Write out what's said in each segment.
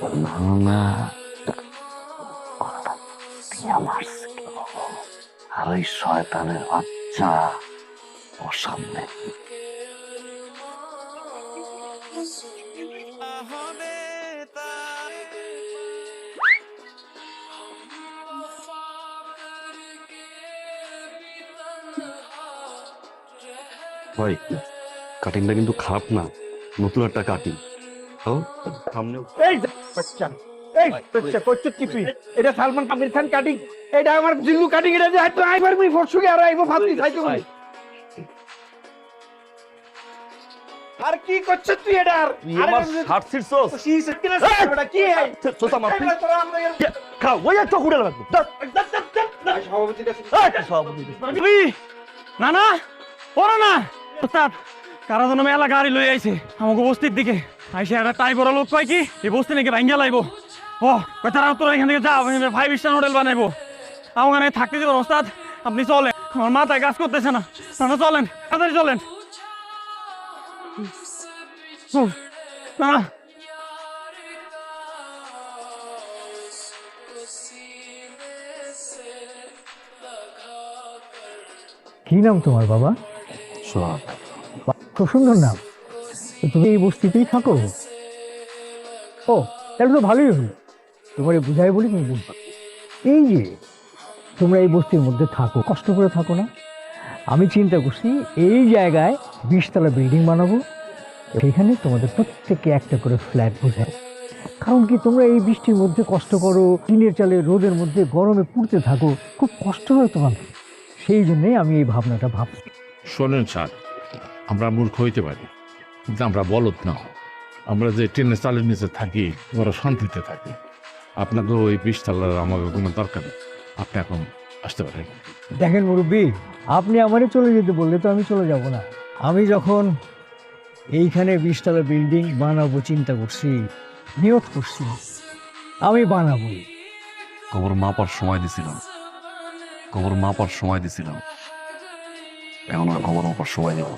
না না, আমার আর ওই শয়তানের বাচ্চা ওর সামনে। ভাই, কাটিংটা কিন্তু খারাপ না, নতুন একটা কাটিং। সামনে এই যে বাচ্চা, এই বাচ্চা করছিস কি তুই? এটা সালমান আমির খান কাটিং, এটা আমার জিল্লু কাটিং। এটা যে হয়তো আইবার মুই ফরসুকে আর আইবো ফাতি খাইতে বলি। আর কি করছিস তুই? এটা আর আমার শার্ট ছিড়ছস। কি সত্যিনা এটা কি এই তোতা মার এবার তোরা আমরা খা ওই একটা কুড়ে লাগবে। সভাপতির কাছে না না পড়ো না ওস্তাদ, কারা যেন মেলা গাড়ি লই আইছে আমাকে বস্তির দিকে। আইসে একটা টাই বড় লোক কয় কি এই বস্তি নাকি ভাঙ্গা লাইব। ও কয় তারা তোরা এখান থেকে যাও, 5 স্টার হোটেল বানাইবো। আমার এখানে থাকতে দেবেন ওস্তাদ, আপনি চলেন, আমার মাথায় কাজ করতেছে না। না চলেন, তাড়াতাড়ি চলেন। না কি নাম তোমার বাবা? সোহাগ। খুব সুন্দর নাম। তো তুমি এই বস্তিতেই থাকো? ও, তাহলে তো ভালোই হলো। তোমার বুঝাই বলি তুমি বুঝবা। এই যে তোমরা এই বস্তির মধ্যে থাকো, কষ্ট করে থাকো না, আমি চিন্তা করছি এই জায়গায় 20 তলা বিল্ডিং বানাবো, সেখানে তোমাদের প্রত্যেককে একটা করে ফ্ল্যাট বোঝায়। কারণ কি, তোমরা এই বৃষ্টির মধ্যে কষ্ট করো, টিনের চালে রোদের মধ্যে গরমে পুড়তে থাকো, খুব কষ্ট হয় তোমার। সেই জন্যই আমি এই ভাবনাটা ভাবছি। শোনেন স্যার, আমরা মূর্খ হইতে পারি কিন্তু আমরা বলদ না। আমরা যে ট্রেনের চালের নিচে থাকি ওরা শান্তিতে থাকি। আপনাকে ওই 20 তলার আমাকে কোনো দরকার নেই, আপনি এখন আসতে পারেন। দেখেন মুরব্বী, আপনি আমারে চলে যেতে বললে তো আমি চলে যাব না। আমি যখন এইখানে 20 তলা বিল্ডিং বানাবো চিন্তা করছি, নিয়ত করছি, আমি বানাবোই। কবর মাপার সময় দিছিলাম, কবর মাপার সময় দিছিলাম, এখন আর কবর মাপার সময় দেব।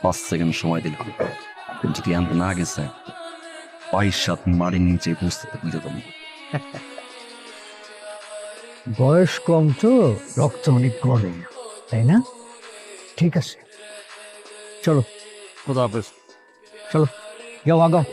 5 সেকেন্ড সময় দিলাম, যদি আনতে না গেছে 22 মাটির নিচে বুঝতে বুঝে দেবো। বয়স কম তো রক্ত অনেক গরম, তাই না? ঠিক আছে, চলো খোদা হাফেজ। চলো, যাও আগাও।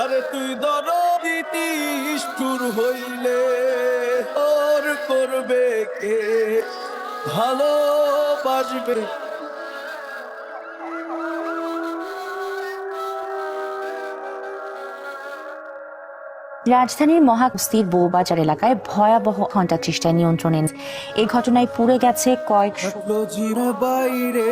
আরে তুই দরদি নিষ্ঠুর হইলে ওর করবে কে, ভালোবাসবে। রাজধানীর মহাকুস্তির বউবাজার এলাকায় ভয়াবহ ঘণ্টা চেষ্টায় নিয়ন্ত্রণে এই ঘটনায় পুড়ে গেছে কয়েক বাইরে